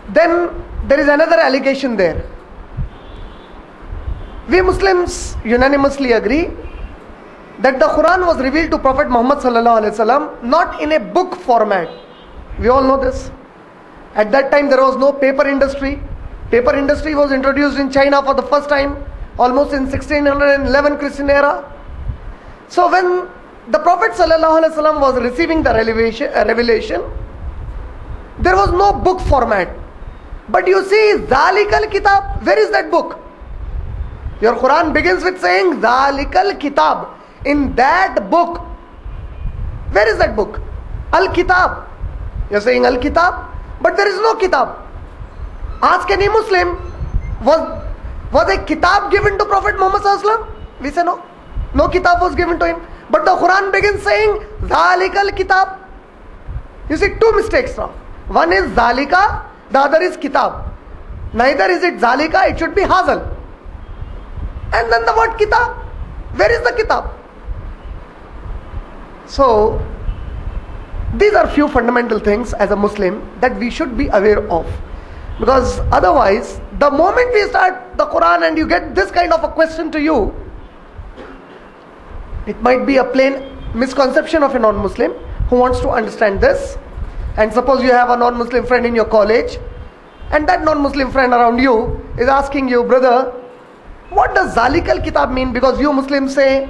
Then there is another allegation there. We Muslims unanimously agree that the Quran was revealed to Prophet Muhammad sallallahu alaihi wasallam not in a book format. We all know this. At that time there was no paper industry. Paper industry was introduced in China for the first time almost in 1611 Christian era. So when the Prophet sallallahu alaihi wasallam was receiving the revelation, there was no book format. But you see, Zalikal Kitab, where is that book? Your Quran begins with saying Zalikal Kitab. In that book, where is that book? Al Kitab. You're saying Al Kitab, but there is no Kitab. Ask any Muslim, was a Kitab given to Prophet Muhammad sallallahu alaihi wasallam? We say no. No Kitab was given to him. But the Quran begins saying Zalikal Kitab. You see, two mistakes now. One is Zalika, the other is Kitab. Neither is it Zalika, it should be Hazal. And then the word Kitab. Where is the Kitab? So, these are few fundamental things as a Muslim that we should be aware of. Because otherwise, the moment we start the Quran and you get this kind of a question to you, it might be a plain misconception of a non-Muslim who wants to understand this. And suppose you have a non-Muslim friend in your college, and that non-Muslim friend around you is asking you, brother, what does Zalikal Kitab mean? Because you Muslims say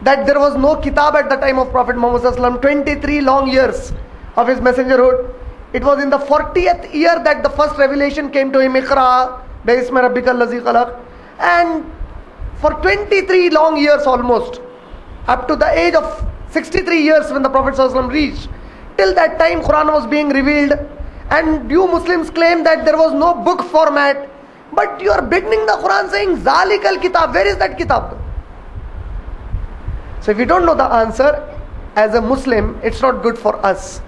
that there was no Kitab at the time of Prophet Muhammad sallallahu alaihi wasallam, 23 long years of his messengerhood. It was in the 40th year that the first revelation came to him, Iqra, Bismi Rabbikal Ladzi Khalaq. And for 23 long years almost, up to the age of 63 years when the Prophet sallallahu alaihi wasallam reached, till that time Quran was being revealed. And you Muslims claim that there was no book format. But you are beginning the Quran saying Zalikal Kitab. Where is that Kitab? So if you don't know the answer, as a Muslim, it's not good for us.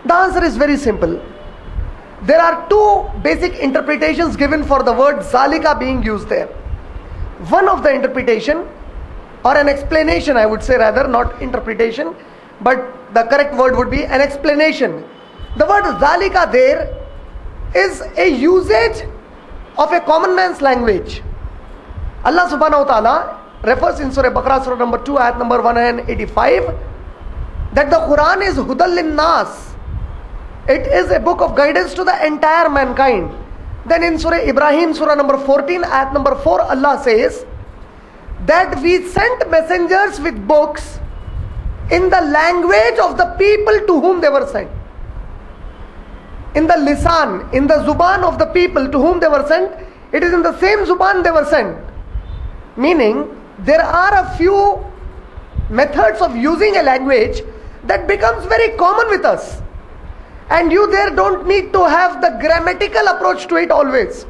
The answer is very simple. There are two basic interpretations given for the word Zalika being used there. One of the interpretation, or an explanation I would say rather, not interpretation, but the correct word would be an explanation. The word Zalika there is a usage of a common man's language. Allah subhanahu wa ta'ala refers in Surah Baqarah, Surah number 2, ayat number 185, that the Quran is Hudal Linnas. It is a book of guidance to the entire mankind. Then in Surah Ibrahim, Surah number 14, ayat number 4, Allah says that we sent messengers with books in the language of the people to whom they were sent. In the lisan, in the zuban of the people to whom they were sent, it is in the same zuban they were sent. Meaning, there are a few methods of using a language that becomes very common with us. And you there don't need to have the grammatical approach to it always.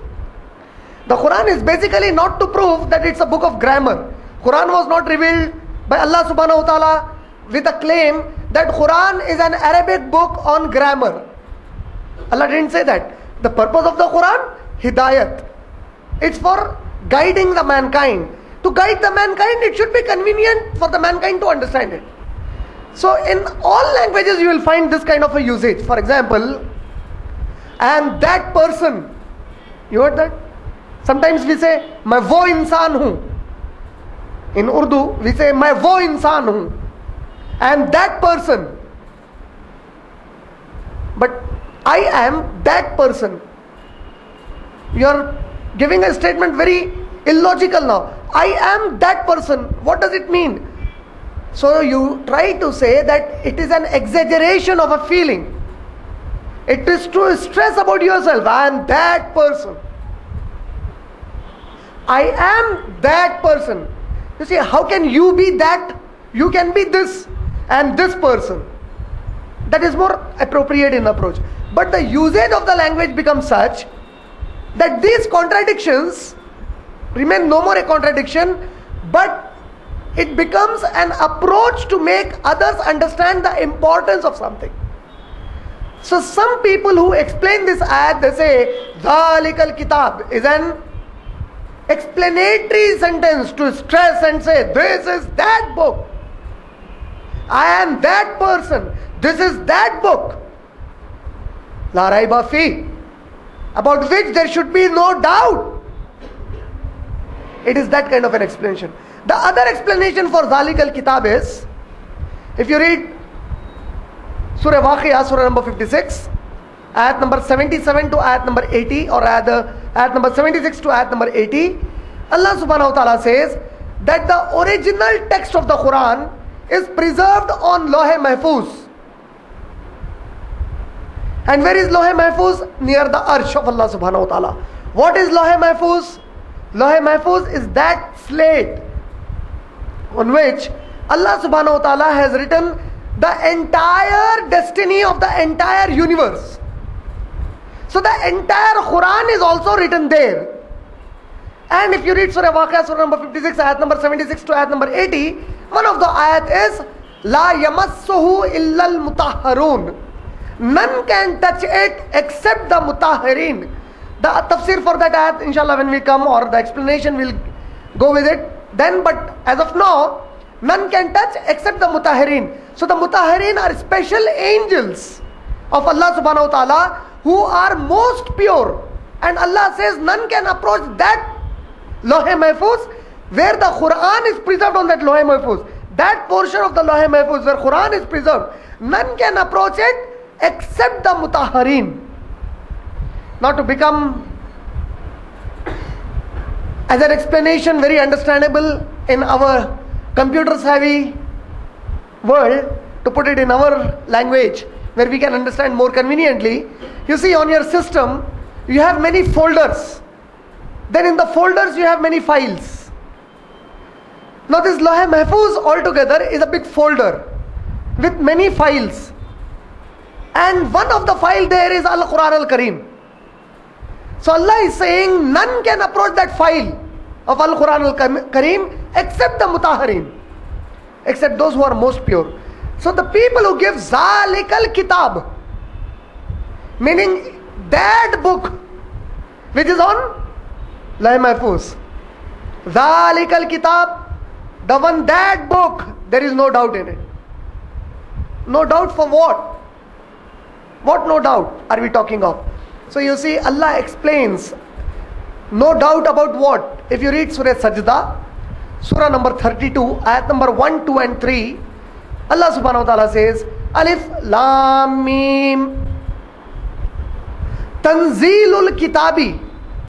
The Quran is basically not to prove that it's a book of grammar. Quran was not revealed by Allah subhanahu wa ta'ala with a claim that Quran is an Arabic book on grammar. Allah didn't say that. The purpose of the Quran, Hidayat. It's for guiding the mankind. To guide the mankind, it should be convenient for the mankind to understand it. So in all languages you will find this kind of a usage. For example, and that person. You heard that? Sometimes we say, मैं वो इंसान हूँ. In Urdu, we say, मैं वो इंसान हूँ. And that person. But I am that person. You are giving a statement very illogical now. I am that person. What does it mean? So you try to say that it is an exaggeration of a feeling. It is to stress about yourself. I am that person. I am that person. You see, how can you be that? You can be this and this person. That is more appropriate in approach. But the usage of the language becomes such that these contradictions remain no more a contradiction, but it becomes an approach to make others understand the importance of something. So some people who explain this ayat, they say, Zalikal Kitab is an explanatory sentence to stress and say, this is that book. I am that person. This is that book. La raiba fi. about which there should be no doubt. It is that kind of an explanation. The other explanation for Zalik al-Kitab is, if you read Surah Waqiyah, Surah number 56, ayat number 77 to ayat number 80, or rather ayat number 76 to ayat number 80, Allah subhanahu wa ta'ala says that the original text of the Quran is preserved on Lawh Mahfuz. And where is Lawh Mahfuz? Near the Arsh of Allah subhanahu wa ta'ala. What is Lawh Mahfuz? Lawh Mahfuz is that slate on which Allah subhanahu wa ta'ala has written the entire destiny of the entire universe. So the entire Quran is also written there. And if you read Surah Waqiyah, Surah number 56, ayat number 76 to ayat number 80, one of the ayat is La yamassuhu illa al-mutahharun. None can touch it except the mutahharin. The tafsir for that ayat, inshallah, when we come, or the explanation, will go with it then. But as of now, none can touch except the mutahharin. So the mutahharin are special angels of Allah subhanahu wa ta'ala who are most pure. And Allah says none can approach that Lawh Mahfuz where the Quran is preserved on that Lawh Mahfuz. That portion of the Lawh Mahfuz where Quran is preserved, none can approach it except the mutahharin. Now, to become as an explanation very understandable in our computer savvy world, to put it in our language where we can understand more conveniently, you see, on your system you have many folders. Then in the folders you have many files. Now this Lawh Mahfuz altogether is a big folder with many files, and one of the file there is Al-Quran Al-Kareem. So Allah is saying none can approach that file of Al-Quran Al-Kareem except the mutahharin, except those who are most pure. So the people who give Zalik al-Kitab, meaning that book which is on Lawh Mahfuz, Zalik al-Kitab, the one, that book, there is no doubt in it. No doubt for what? What no doubt are we talking of? So you see, Allah explains no doubt about what? If you read Surah Sajda, Surah number 32, ayat number 1, 2 and 3, Allah subhanahu wa ta'ala says, Alif Lam Mim Tanzilul Kitabi